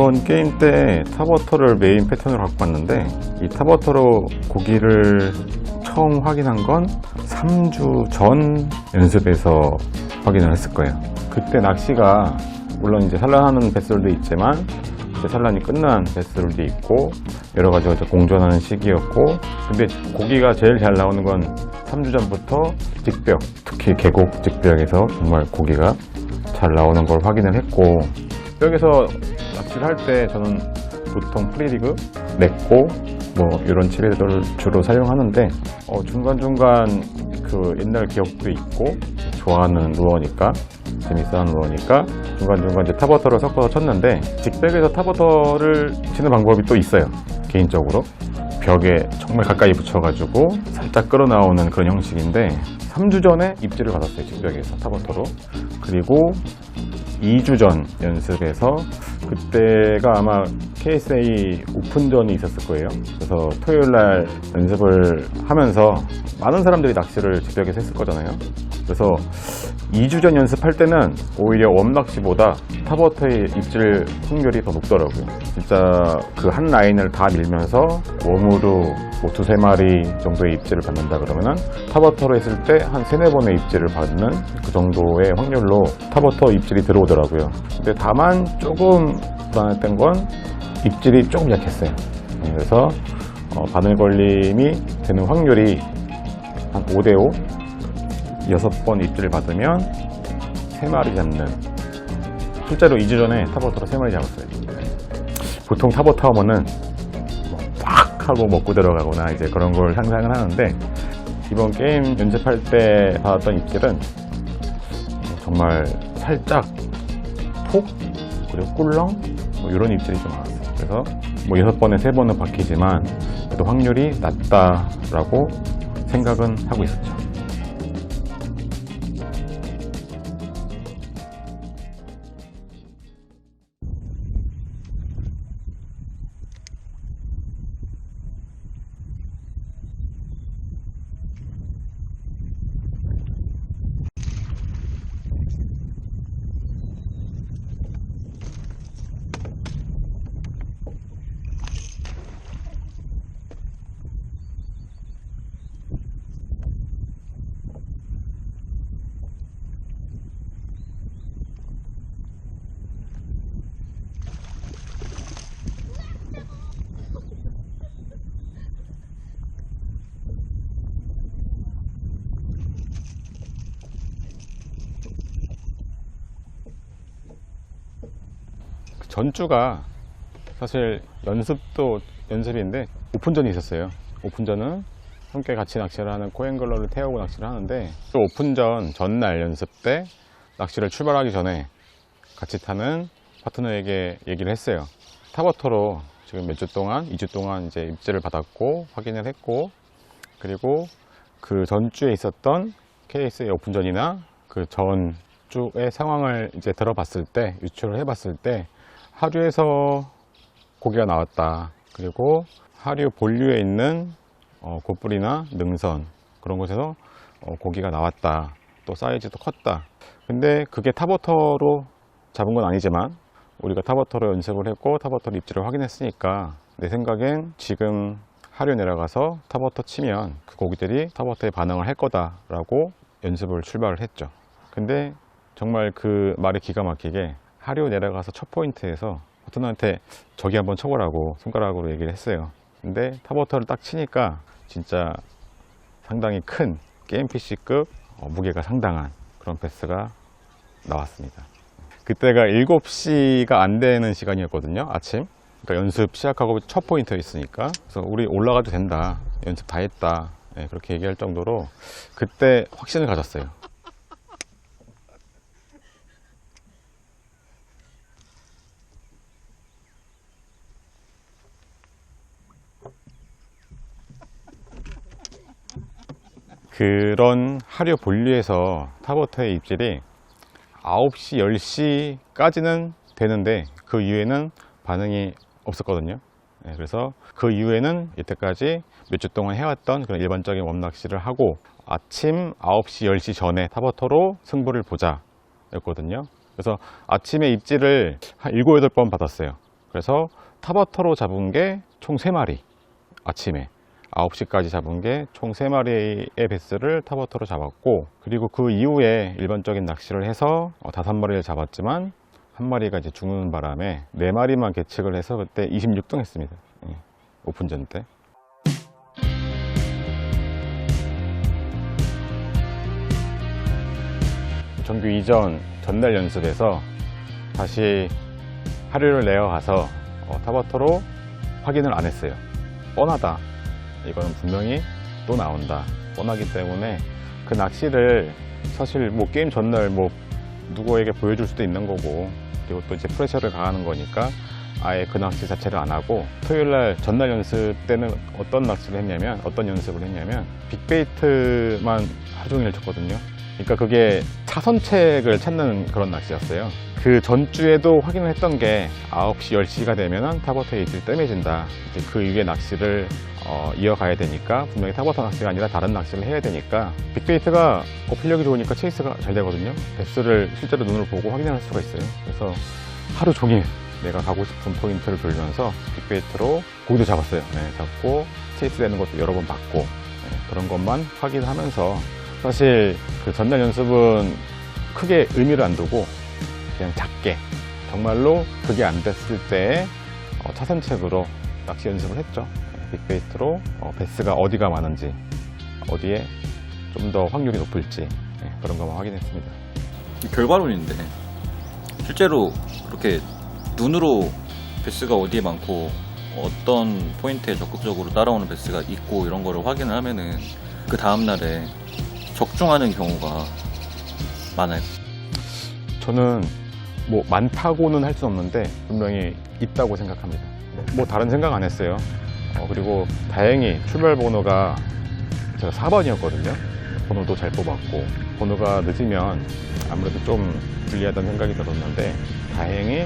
이번 게임 때 타버터를 메인 패턴으로 갖고 왔는데, 이 타버터로 고기를 처음 확인한 건 3주 전 연습에서 확인을 했을 거예요. 그때 낚시가 물론 이제 산란하는 뱃솔도 있지만 이제 산란이 끝난 뱃솔도 있고 여러 가지가 이제 공존하는 시기였고, 근데 고기가 제일 잘 나오는 건 3주 전부터 직벽, 특히 계곡 직벽에서 정말 고기가 잘 나오는 걸 확인을 했고, 벽에서 낚시를 할 때 저는 보통 프리리그, 넷고 뭐 이런 칩들을 주로 사용하는데, 중간중간 그 옛날 기억도 있고 좋아하는 루어니까, 재밌어하는 루어니까 중간중간 이제 타버터를 섞어서 쳤는데, 직백에서 타버터를 치는 방법이 또 있어요. 개인적으로 벽에 정말 가까이 붙여가지고 살짝 끌어나오는 그런 형식인데, 3주 전에 입질을 받았어요, 직벽에서 타버터로. 그리고 2주 전 연습에서, 그때가 아마 KSA 오픈전이 있었을 거예요. 그래서 토요일날 연습을 하면서 많은 사람들이 낚시를 직벽에서 했을 거잖아요. 그래서 2주 전 연습할 때는 오히려 웜낚시보다 타버터의 입질 확률이 더 높더라고요. 진짜 그 한 라인을 다 밀면서 웜으로 뭐 2~3마리 정도의 입질을 받는다 그러면은, 타버터로 했을 때 한 3~4번의 입질을 받는 그 정도의 확률로 타버터 입질이 들어오더라고요. 근데 다만 조금 불안했던 건 입질이 조금 약했어요. 그래서 바늘 걸림이 되는 확률이 한 5대5, 6번 입질을 받으면 3마리 잡는, 실제로 2주 전에 타버터로 3마리 잡았어요. 보통 타버터 하면은 팍 하고 먹고 들어가거나 이제 그런 걸 상상을 하는데, 이번 게임 연습할 때 받았던 입질은 정말 살짝 톡, 그리고 꿀렁, 뭐 이런 입질이 좀 많았어요. 그래서 뭐 6번에 3번은 박히지만 그래도 확률이 낮다라고 생각은 하고 있었죠. 전주가 사실 연습도 연습인데 오픈전이 있었어요. 오픈전은 함께 같이 낚시를 하는 코앵글러를 태우고 낚시를 하는데, 또 오픈전 전날 연습 때 낚시를 출발하기 전에 같이 타는 파트너에게 얘기를 했어요. 타버터로 지금 몇 주 동안, 2주 동안 이제 입질을 받았고 확인을 했고, 그리고 그 전주에 있었던 KSA 오픈전이나 그 전주의 상황을 이제 들어봤을 때, 유추를 해봤을 때 하류에서 고기가 나왔다. 그리고 하류 본류에 있는 곶뿌리나 능선, 그런 곳에서 고기가 나왔다. 또 사이즈도 컸다. 근데 그게 타버터로 잡은 건 아니지만 우리가 타버터로 연습을 했고 타버터로 입질을 확인했으니까, 내 생각엔 지금 하류 내려가서 타버터 치면 그 고기들이 타버터에 반응을 할 거다 라고 연습을 출발을 했죠. 근데 정말 그 말이 기가 막히게, 하류 내려가서 첫 포인트에서 파트너한테 저기 한번 쳐보라고 손가락으로 얘기를 했어요. 근데 타버터를 딱 치니까 진짜 상당히 큰 게임피쉬급, 무게가 상당한 그런 베스가 나왔습니다. 그때가 7시가 안 되는 시간이었거든요, 아침. 그러니까 연습 시작하고 첫 포인트였으니까. 그래서 우리 올라가도 된다, 연습 다 했다, 네, 그렇게 얘기할 정도로 그때 확신을 가졌어요. 그런 하류 본류에서 타버터의 입질이 9시, 10시까지는 되는데 그 이후에는 반응이 없었거든요. 네, 그래서 그 이후에는 여태까지 몇 주 동안 해왔던 그런 일반적인 웜낚시를 하고, 아침 9시, 10시 전에 타버터로 승부를 보자 였거든요. 그래서 아침에 입질을 한 7~8번 받았어요. 그래서 타버터로 잡은 게 총 3마리, 아침에 9시까지 잡은 게 총 3마리의 베스를 타버터로 잡았고, 그리고 그 이후에 일반적인 낚시를 해서 5마리를 잡았지만 한 마리가 이제 죽는 바람에 4마리만 개측을 해서 그때 26등 했습니다. 오픈전 때. 정규 이전 전날 연습에서 다시 하류를 내어가서 타버터로 확인을 안 했어요. 뻔하다, 이거는 분명히 또 나온다, 뻔하기 때문에 그 낚시를 사실 뭐 게임 전날 뭐 누구에게 보여줄 수도 있는 거고, 그리고 또 이제 프레셔를 가하는 거니까 아예 그 낚시 자체를 안 하고, 토요일날 전날 연습 때는 어떤 연습을 했냐면 빅베이트만 하루 종일 쳤거든요. 그러니까 그게 차선책을 찾는 그런 낚시였어요. 그 전주에도 확인을 했던 게 9시, 10시가 되면 타버터에 입질이 뜸해진다. 이제 그 이후에 낚시를 이어가야 되니까, 분명히 타버터 낚시가 아니라 다른 낚시를 해야 되니까, 빅베이트가 필력이 좋으니까 체이스가 잘 되거든요. 베스를 실제로 눈으로 보고 확인할 수가 있어요. 그래서 하루 종일 내가 가고 싶은 포인트를 돌면서 빅베이트로 고기도 잡았어요. 잡고 체이스 되는 것도 여러 번 봤고, 그런 것만 확인하면서, 사실 그 전날 연습은 크게 의미를 안 두고 그냥 작게, 정말로 그게 안 됐을 때 차선책으로 낚시 연습을 했죠. 빅베이트로 베스가 어디가 많은지, 어디에 좀 더 확률이 높을지, 그런 것만 확인했습니다. 결과론인데 실제로 그렇게 눈으로 베스가 어디에 많고 어떤 포인트에 적극적으로 따라오는 베스가 있고 이런 거를 확인을 하면은 그 다음날에 적중하는 경우가 많아요. 저는 뭐 많다고는 할 수 없는데 분명히 있다고 생각합니다. 뭐 다른 생각 안 했어요. 그리고 다행히 출발 번호가 제가 4번이었거든요. 번호도 잘 뽑았고, 번호가 늦으면 아무래도 좀 불리하다는 생각이 들었는데, 다행히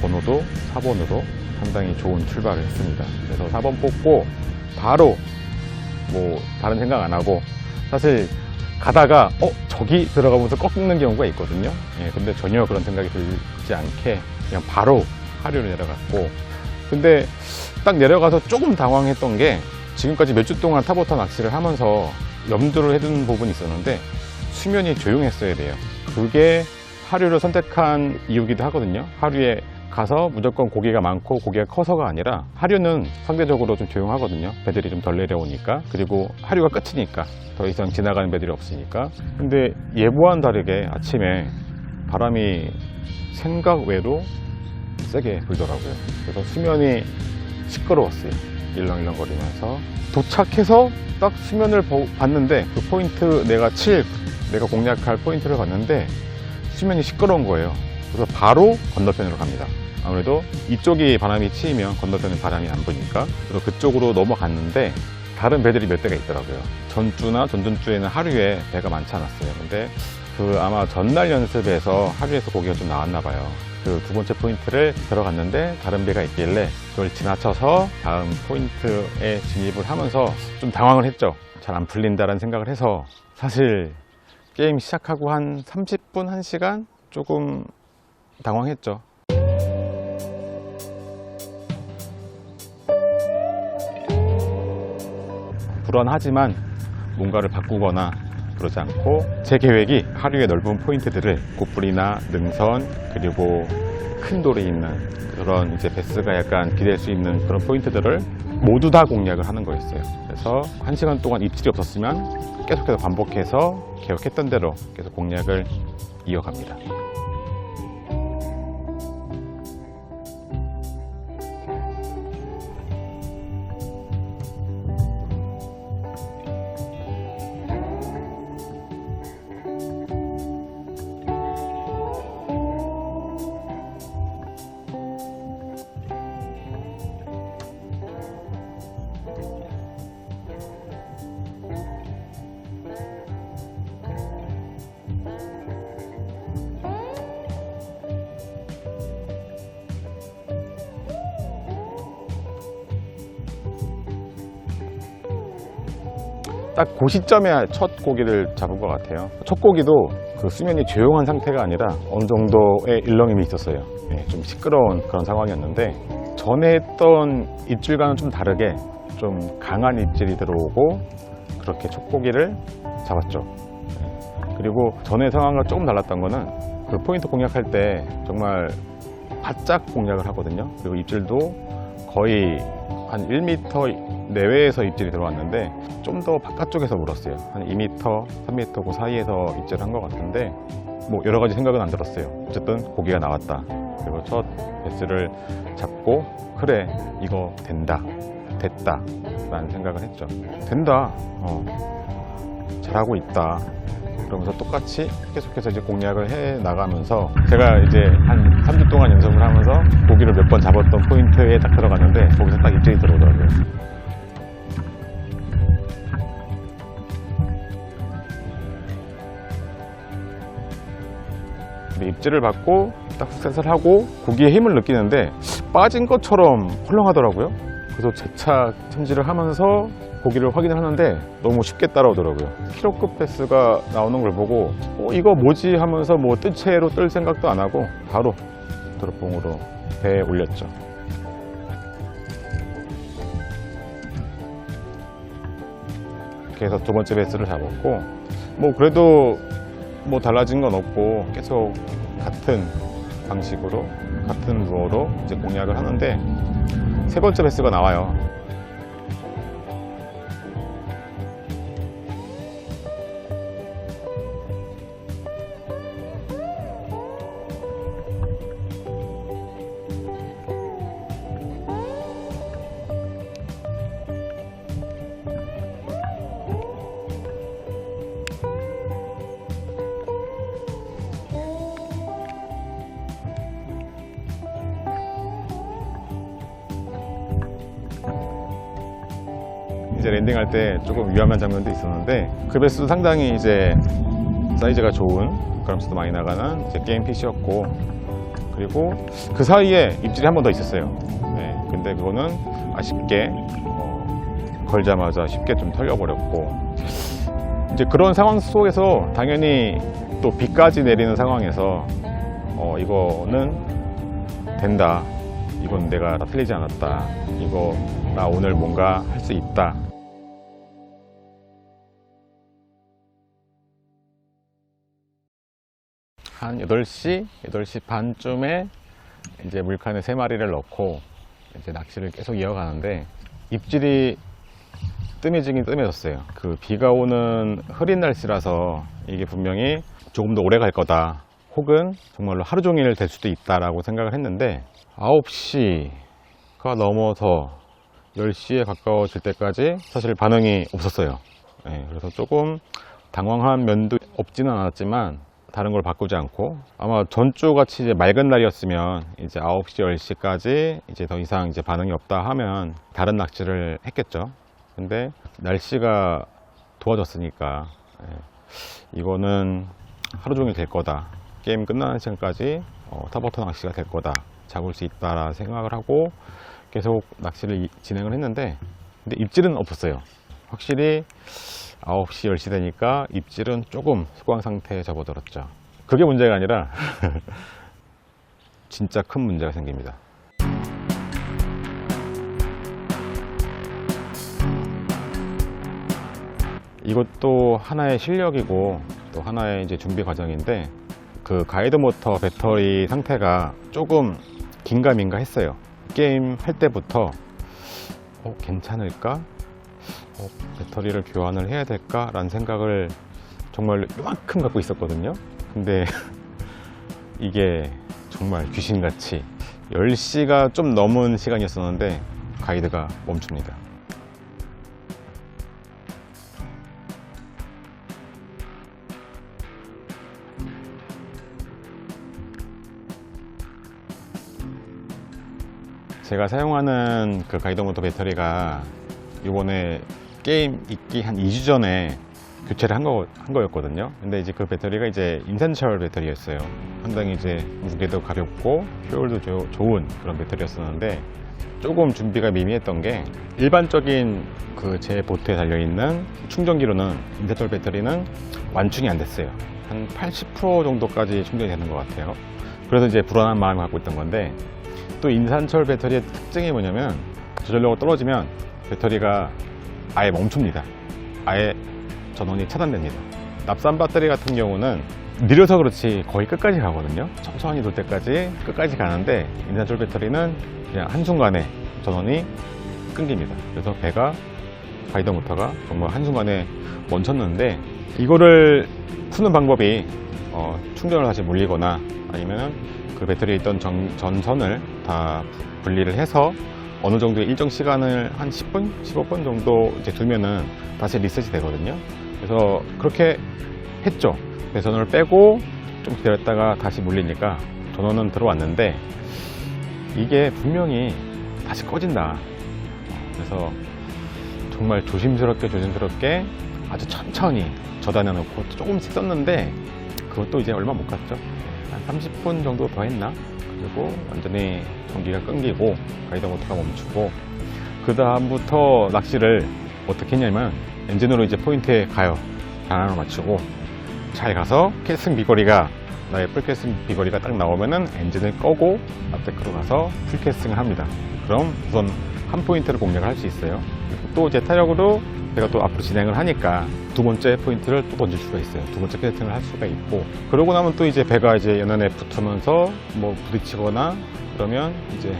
번호도 4번으로 상당히 좋은 출발을 했습니다. 그래서 4번 뽑고 바로 뭐 다른 생각 안 하고, 사실 가다가 저기 들어가면서 꺾는 경우가 있거든요. 근데 전혀 그런 생각이 들지 않게 그냥 바로 하류를 내려갔고, 근데 딱 내려가서 조금 당황했던 게, 지금까지 몇 주 동안 타버터 낚시를 하면서 염두를 해둔 부분이 있었는데, 수면이 조용했어야 돼요. 그게 하류를 선택한 이유기도 하거든요. 하류에 가서 무조건 고기가 많고 고기가 커서가 아니라, 하류는 상대적으로 좀 조용하거든요. 배들이 좀 덜 내려오니까. 그리고 하류가 끝이니까 더 이상 지나가는 배들이 없으니까. 근데 예보와는 다르게 아침에 바람이 생각 외로 세게 불더라고요. 그래서 수면이 시끄러웠어요. 일렁일렁거리면서 도착해서 딱 수면을 봤는데, 그 포인트 내가 공략할 포인트를 봤는데 수면이 시끄러운 거예요. 그래서 바로 건너편으로 갑니다. 아무래도 이쪽이 바람이 치이면 건너편은 바람이 안 부니까. 그래서 그쪽으로 넘어갔는데 다른 배들이 몇 대가 있더라고요. 전주나 전전주에는 하류에 배가 많지 않았어요. 근데 그 아마 전날 연습에서 하류에서 고기가 좀 나왔나 봐요. 그 두 번째 포인트를 들어갔는데 다른 배가 있길래 그걸 지나쳐서 다음 포인트에 진입을 하면서 좀 당황을 했죠. 잘 안 풀린다라는 생각을 해서, 사실 게임 시작하고 한 30분, 1시간 조금 당황했죠. 불안하지만 뭔가를 바꾸거나 그러지 않고, 제 계획이 하류의 넓은 포인트들을 고뿔이나 능선, 그리고 큰 돌이 있는 그런 이제 베스가 약간 기댈 수 있는 그런 포인트들을 모두 다 공략을 하는 거였어요. 그래서 1시간 동안 입질이 없었으면 계속해서 반복해서 계획했던 대로 계속 공략을 이어갑니다. 딱 그 시점에 첫 고기를 잡은 것 같아요. 첫 고기도 그 수면이 조용한 상태가 아니라 어느 정도의 일렁임이 있었어요. 좀 시끄러운 그런 상황이었는데, 전에 했던 입질과는 좀 다르게 좀 강한 입질이 들어오고 그렇게 촉고기를 잡았죠. 그리고 전에 상황과 조금 달랐던 거는 그 포인트 공략할 때 정말 바짝 공략을 하거든요. 그리고 입질도 거의 한 1m 내외에서 입질이 들어왔는데 좀 더 바깥쪽에서 물었어요. 한 2m, 3m 그 사이에서 입질을 한 것 같은데 뭐 여러 가지 생각은 안 들었어요. 어쨌든 고기가 나왔다. 그리고 첫 베스를 잡고 그래 이거 된다, 됐다 라는 생각을 했죠. 된다, 잘하고 있다. 그러면서 똑같이 계속해서 이제 공략을 해 나가면서 제가 이제 한 3주 동안 연습을 하면서 고기를 몇 번 잡았던 포인트에 딱 들어갔는데 거기서 딱 입질이 들어오더라고요. 근데 입질을 받고 딱 셋을 하고 고기에 힘을 느끼는데 빠진 것처럼 헐렁하더라고요. 그래서 재차 챔질을 하면서 고기를 확인을 하는데 너무 쉽게 따라오더라고요. 키로급 베스가 나오는 걸 보고 이거 뭐지 하면서 뭐 뜰채로 뜰 생각도 안 하고 바로 드롭봉으로 배에 올렸죠. 이렇게 해서 두 번째 베스를 잡았고 뭐 그래도 뭐 달라진 건 없고 계속 같은 방식으로 같은 루어로 이제 공략을 하는데 세 번째 베스가 나와요. 이제 랜딩할 때 조금 위험한 장면도 있었는데 그 베스도 상당히 이제 사이즈가 좋은 그람수도 많이 나가는 이제 게임 핏이었고 그리고 그 사이에 입질이 한 번 더 있었어요. 네, 근데 그거는 아쉽게 걸자마자 쉽게 좀 털려버렸고 이제 그런 상황 속에서 당연히 또 비까지 내리는 상황에서 이거는 된다, 이건 내가 틀리지 않았다, 이거 나 오늘 뭔가 할 수 있다. 한 8시 반쯤에 이제 물칸에 3마리를 넣고 이제 낚시를 계속 이어가는데 입질이 뜸해지긴 뜸해졌어요. 그 비가 오는 흐린 날씨라서 이게 분명히 조금 더 오래 갈 거다, 혹은 정말로 하루 종일 될 수도 있다라고 생각을 했는데 9시가 넘어서 10시에 가까워질 때까지 사실 반응이 없었어요. 네, 그래서 조금 당황한 면도 없지는 않았지만 다른 걸 바꾸지 않고 아마 전주 같이 이제 맑은 날이었으면 이제 9시, 10시까지 이제 더 이상 이제 반응이 없다 하면 다른 낚시를 했겠죠. 근데 날씨가 도와줬으니까 이거는 하루 종일 될 거다, 게임 끝나는 시간까지 탑워터 낚시가 될 거다, 잡을 수 있다라 생각을 하고 계속 낚시를 진행을 했는데 근데 입질은 없었어요. 확실히 9시, 10시 되니까 입질은 조금 소강 상태에 접어들었죠. 그게 문제가 아니라 진짜 큰 문제가 생깁니다. 이것도 하나의 실력이고 또 하나의 이제 준비 과정인데 그 가이드 모터 배터리 상태가 조금 긴가민가 했어요. 게임 할 때부터 괜찮을까? 배터리를 교환을 해야 될까? 라는 생각을 정말 이만큼 갖고 있었거든요. 근데 이게 정말 귀신같이 10시가 좀 넘은 시간이었었는데 가이드가 멈춥니다. 제가 사용하는 그 가이드 모터 배터리가 이번에 게임 있기 한 2주 전에 교체를 한 거였거든요. 근데 이제 그 배터리가 이제 인센셜 배터리였어요. 상당히 이제 무게도 가볍고 효율도 좋은 그런 배터리였었는데 조금 준비가 미미했던 게 일반적인 그 제 보트에 달려있는 충전기로는 인센셜 배터리는 완충이 안 됐어요. 한 80% 정도까지 충전이 되는 것 같아요. 그래서 이제 불안한 마음을 갖고 있던 건데 또 인산철 배터리의 특징이 뭐냐면 저전력이 떨어지면 배터리가 아예 멈춥니다. 아예 전원이 차단됩니다. 납산 배터리 같은 경우는 느려서 그렇지 거의 끝까지 가거든요. 천천히 돌 때까지 끝까지 가는데 인산철 배터리는 그냥 한순간에 전원이 끊깁니다. 그래서 배가 가이드 모터가 정말 한순간에 멈췄는데, 이거를 푸는 방법이 충전을 다시 물리거나 아니면 그 배터리에 있던 전선을 다 분리를 해서 어느 정도 일정 시간을 한 10분, 15분 정도 이제 두면은 다시 리셋이 되거든요. 그래서 그렇게 했죠. 전원을 빼고 좀 기다렸다가 다시 물리니까 전원은 들어왔는데 이게 분명히 다시 꺼진다. 그래서 정말 조심스럽게 아주 천천히 저단해 놓고 조금씩 썼는데 그것도 이제 얼마 못 갔죠. 한 30분 정도 더 했나? 그리고 완전히 전기가 끊기고 가이드 모터가 멈추고, 그 다음부터 낚시를 어떻게 했냐면 엔진으로 이제 포인트에 가요. 방향을 맞추고 잘 가서 캐스팅 비거리가, 나의 풀캐스팅 비거리가 딱 나오면은 엔진을 끄고 앞데크로 가서 풀캐스팅을 합니다. 그럼 우선 한 포인트를 공략을 할 수 있어요. 또 제 타력으로 제가 또 앞으로 진행을 하니까 두 번째 포인트를 또 던질 수가 있어요. 두 번째 캐스팅을 할 수가 있고, 그러고 나면 또 이제 배가 이제 연안에 붙으면서 뭐 부딪히거나 그러면 이제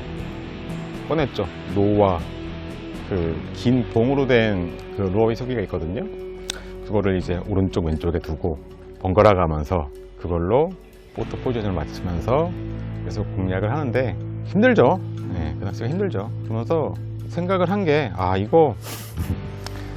꺼냈죠. 노와 그 긴 봉으로 된 그 루어 위소기가 있거든요. 그거를 이제 오른쪽 왼쪽에 두고 번갈아 가면서 그걸로 보트 포지션을 맞추면서 계속 공략을 하는데 힘들죠. 네, 그 낚시가 힘들죠. 그러면서 생각을 한 게, 아 이거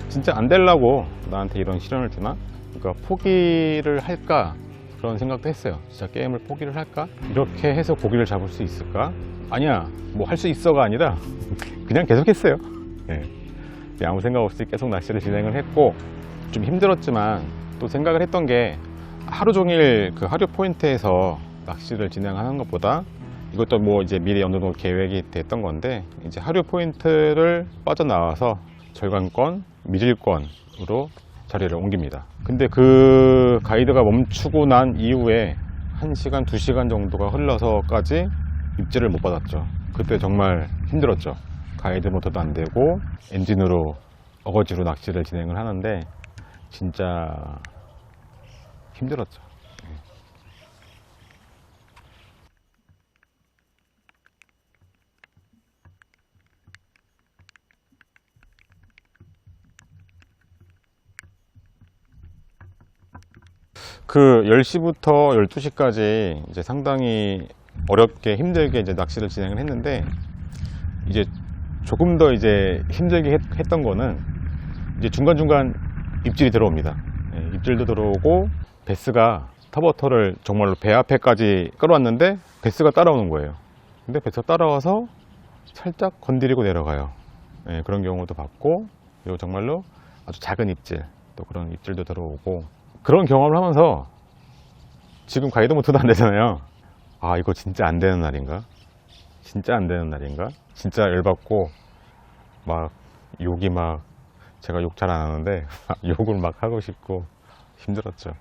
진짜 안 되려고 나한테 이런 시련을 주나? 그러니까 포기를 할까? 그런 생각도 했어요. 진짜 게임을 포기를 할까? 이렇게 해서 고기를 잡을 수 있을까? 아니야, 뭐 할 수 있어가 아니라 그냥 계속 했어요. 네. 아무 생각 없이 계속 낚시를 진행을 했고, 좀 힘들었지만 또 생각을 했던 게, 하루 종일 그 하류 포인트에서 낚시를 진행하는 것보다, 이것도 뭐 이제 미리 어느 정도 계획이 됐던 건데, 이제 하류 포인트를 빠져나와서 절간권, 미질권으로 자리를 옮깁니다. 근데 그 가이드가 멈추고 난 이후에 1시간, 2시간 정도가 흘러서까지 입질을 못 받았죠. 그때 정말 힘들었죠. 가이드 모터도 안 되고 엔진으로 어거지로 낚시를 진행을 하는데 진짜 힘들었죠. 그 10시부터 12시까지 이제 상당히 어렵게 힘들게 이제 낚시를 진행을 했는데, 이제 조금 더 이제 힘들게 했던 거는 이제 중간중간 입질이 들어옵니다. 예, 입질도 들어오고, 베스가 타버터를 정말로 배 앞에까지 끌어왔는데 베스가 따라오는 거예요. 근데 베스가 따라와서 살짝 건드리고 내려가요. 예, 그런 경우도 봤고, 그리고 정말로 아주 작은 입질, 또 그런 입질도 들어오고, 그런 경험을 하면서 지금 가이드 모터도 안 되잖아요. 아, 이거 진짜 안 되는 날인가? 진짜 안 되는 날인가? 진짜 열받고, 막 욕이 막, 제가 욕 잘 안 하는데 욕을 막 하고 싶고 힘들었죠.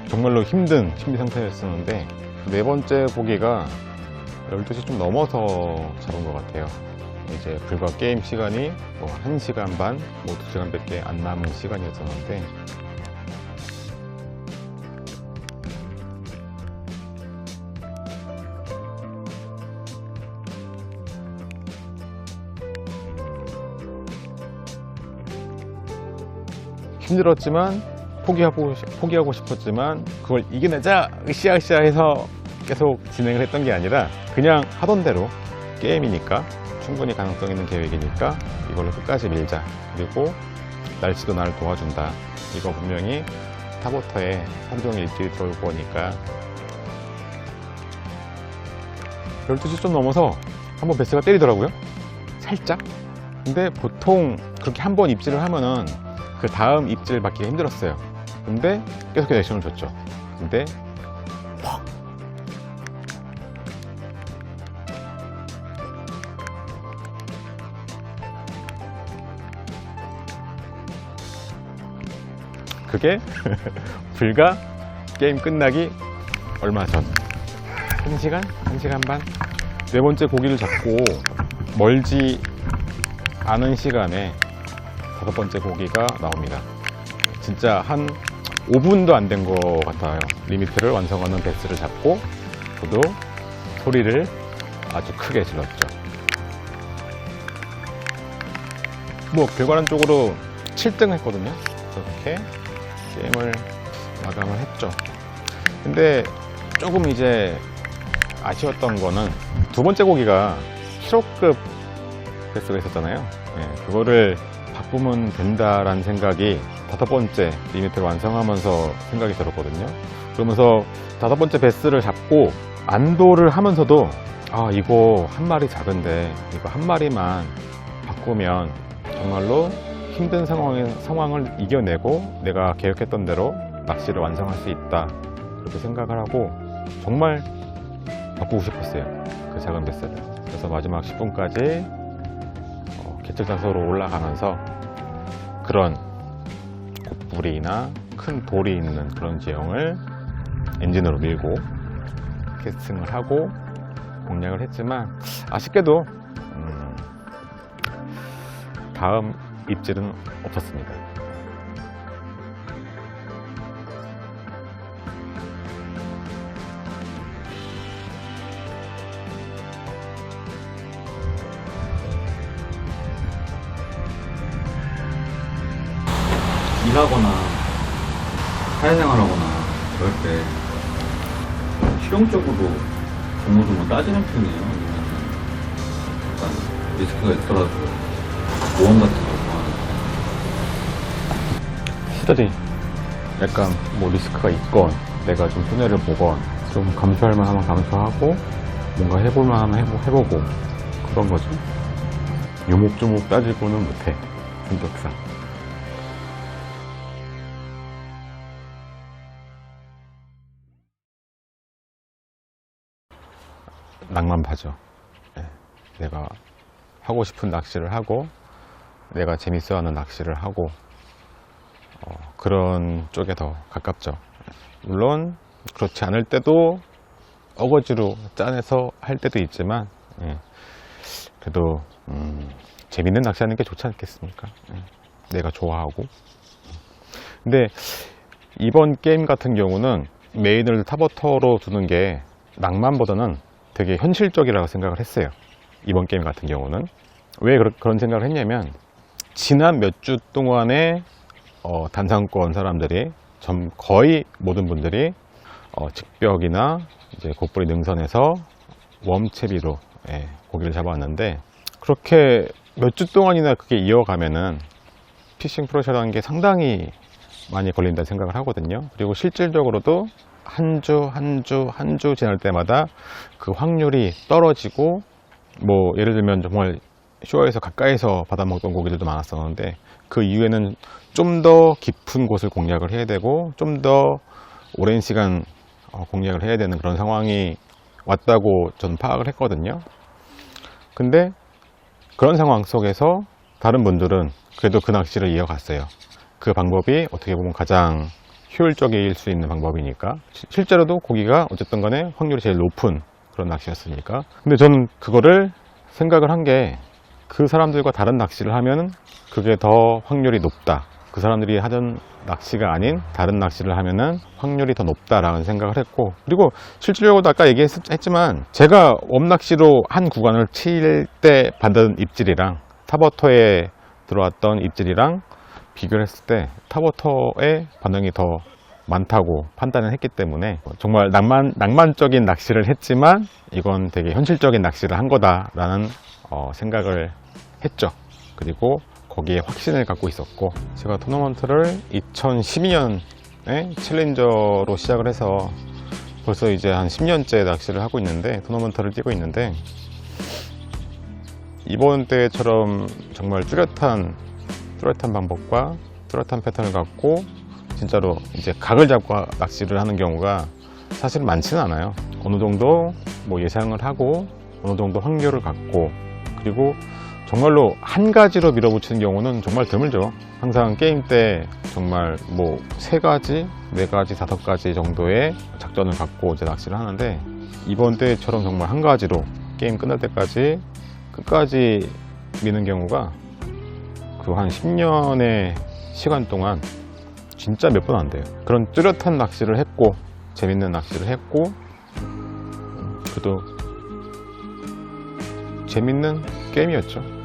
정말로 힘든 심리 상태였었는데, 네 번째 고기가 12시 좀 넘어서 잡은 것 같아요. 이제 불과 게임 시간이 뭐 1시간 반, 뭐 2시간밖에 안 남은 시간이었었는데, 힘들었지만 포기하고 싶었지만 그걸 이겨내자 으쌰으쌰 해서 계속 진행을 했던 게 아니라, 그냥 하던 대로 게임이니까 충분히 가능성 있는 계획이니까 이걸로 끝까지 밀자. 그리고 날씨도 나를 도와준다. 이거 분명히 타버터에 하루 종일 입질이 들어올 거니까. 12시 좀 넘어서 한번 베스가 때리더라고요. 살짝. 근데 보통 그렇게 한번 입질을 하면은 그 다음 입질 받기가 힘들었어요. 근데 계속해서 액션을 줬죠. 근데 퍽! 그게 불과 게임 끝나기 얼마 전 1시간? 1시간 반? 네 번째 고기를 잡고 멀지 않은 시간에 다섯 번째 고기가 나옵니다. 진짜 한 5분도 안 된 것 같아요. 리미트를 완성하는 베스를 잡고 저도 소리를 아주 크게 질렀죠. 뭐 결과론적으로 7등 했거든요. 그렇게 게임을 마감을 했죠. 근데 조금 이제 아쉬웠던 거는 두 번째 고기가 7호급 베스가 있었잖아요. 네, 그거를 바꾸면 된다라는 생각이 다섯 번째 리미트를 완성하면서 생각이 들었거든요. 그러면서 다섯 번째 베스를 잡고 안도를 하면서도 아, 이거 한 마리 작은데 이거 한 마리만 바꾸면 정말로 힘든 상황을 이겨내고 내가 계획했던 대로 낚시를 완성할 수 있다, 그렇게 생각을 하고 정말 바꾸고 싶었어요, 그 작은 베스를. 그래서 마지막 10분까지 개체 장소로 올라가면서 그런 곱불이나 큰 돌이 있는 그런 지형을 엔진으로 밀고 캐스팅을 하고 공략을 했지만 아쉽게도 다음 입질은 없었습니다. 일하거나 사회생활하거나 그럴 때 실용적으로 번호를 뭐 따지는 편이에요? 아니면 약간 리스크가 있더라도 보험 같은 거 좋아하는 시들이 약간 뭐 리스크가 있건 내가 좀 손해를 보건 좀 감수할 만하면 감수하고 뭔가 해볼 만하면 해보고 그런 거죠. 요목조목 따지고는 못해, 성격상. 낭만파죠. 네. 내가 하고 싶은 낚시를 하고 내가 재밌어하는 낚시를 하고 그런 쪽에 더 가깝죠. 물론 그렇지 않을 때도 어거지로 짠해서 할 때도 있지만 그래도 재밌는 낚시하는 게 좋지 않겠습니까? 내가 좋아하고. 근데 이번 게임 같은 경우는 메인을 타버터로 두는 게 낭만보다는 되게 현실적이라고 생각을 했어요. 이번 게임 같은 경우는. 왜 그런 생각을 했냐면 지난 몇 주 동안에 단상권 사람들이 거의 모든 분들이 직벽이나 이제 곱부리 능선에서 웜채비로 고기를 잡아왔는데 그렇게 몇 주 동안이나 그게 이어가면은 피싱 프로젝트라는 게 상당히 많이 걸린다는 생각을 하거든요. 그리고 실질적으로도 한 주 지날 때마다 그 확률이 떨어지고, 뭐 예를 들면 정말 쇼어에서 가까이서 받아먹던 고기들도 많았었는데 그 이후에는 좀 더 깊은 곳을 공략을 해야 되고 좀 더 오랜 시간 공략을 해야 되는 그런 상황이 왔다고 저는 파악을 했거든요. 근데 그런 상황 속에서 다른 분들은 그래도 그 낚시를 이어갔어요. 그 방법이 어떻게 보면 가장 효율적일 수 있는 방법이니까. 실제로도 고기가 어쨌든 간에 확률이 제일 높은 그런 낚시였으니까. 근데 저는 그거를 생각을 한 게 그 사람들과 다른 낚시를 하면 그게 더 확률이 높다, 그 사람들이 하던 낚시가 아닌 다른 낚시를 하면은 확률이 더 높다라는 생각을 했고, 그리고 실질적으로 아까 얘기했지만 제가 웜낚시로 한 구간을 칠 때 받은 입질이랑 타버터에 들어왔던 입질이랑 비교를 했을 때 타버터의 반응이 더 많다고 판단을 했기 때문에 정말 낭만적인 낚시를 했지만 이건 되게 현실적인 낚시를 한 거다라는 생각을 했죠. 그리고 거기에 확신을 갖고 있었고, 제가 토너먼트를 2012년에 챌린저로 시작을 해서 벌써 이제 한 10년째 낚시를 하고 있는데, 토너먼트를 뛰고 있는데, 이번 대회처럼 정말 뚜렷한 방법과 뚜렷한 패턴을 갖고 진짜로 이제 각을 잡고 낚시를 하는 경우가 사실 많지는 않아요. 어느 정도 뭐 예상을 하고 어느 정도 확률을 갖고, 그리고 정말로 한 가지로 밀어붙이는 경우는 정말 드물죠. 항상 게임 때 정말 뭐 3가지, 4가지, 5가지 정도의 작전을 갖고 이제 낚시를 하는데, 이번 때처럼 정말 한 가지로 게임 끝날 때까지 끝까지 미는 경우가 그 한 10년의 시간 동안 진짜 몇 번 안 돼요. 그런 뚜렷한 낚시를 했고, 재밌는 낚시를 했고, 그래도 재밌는 게임이었죠.